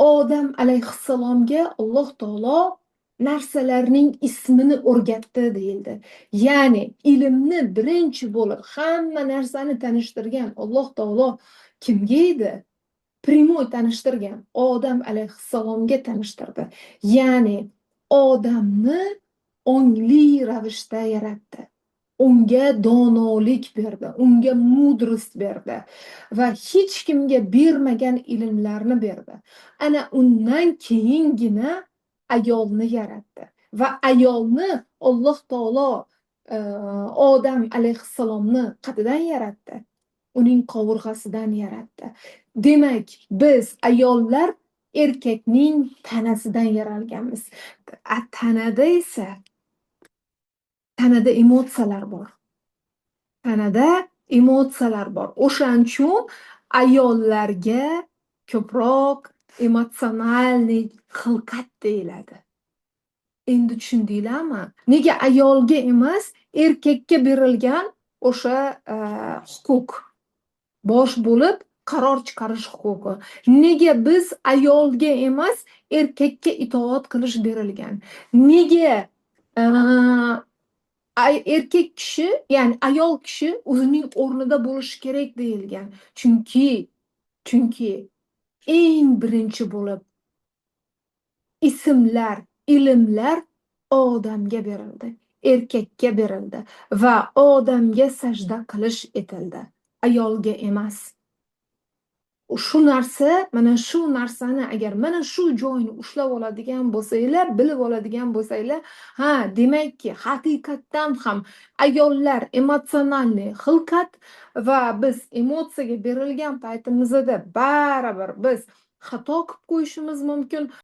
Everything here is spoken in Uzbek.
Odam alayhissalomga Alloh taolo narsalarning ismini o'rgatdi deyildi. Ya'ni ilmni birinchi bo'lib hamma narsani tanishtirgan Alloh taolo kimga edi? Primoy tanishtirgan Odam alayhissalomga tanishtirdi. Ya'ni odamni ongli ravishda yaratdi. Unga donolik berdi, unga mudrost berdi va hech kimga bermagan ilmlarni berdi. Ana undan keyingina ayolni yaratdi va ayolni Alloh taolo Odam alayhissalomni qatidan yaratdi, uning qovurg'asidan yaratdi. Demak, biz ayollar erkakning tanasidan yaralganmiz. Tanada emotsiyalar bor. Tanada emotsiyalar bor. O'shaning uchun ayollarga ko'proq emotsionalniy xilqat deyiladi. Endi tushundinglarmi? Nega ayolga emas, erkakka berilgan o'sha huquq bosh bo'lib qaror chiqarish huquqi. Nega biz ayolga emas, erkakka itoat qilish berilgan? Nega erkak kishi, ya'ni ayol kishi o'zining o'rnida bo'lishi kerak deyilgan? Chunki eng birinchi bo'lib ismlar, ilmlar odamga berildi, erkakka berildi va odamga sajda qilish etildi, ayolga emas. Shu narsa, mana shu narsani agar mana shu joyni ushlab oladigan bo'lsanglar, bilib oladigan bo'lsanglar, ha, demakki haqiqatdan ham ayollar emotsionalniy xilqat va biz emotsiyaga berilgan paytimizda baribir biz xato qilib qo'yishimiz mumkin.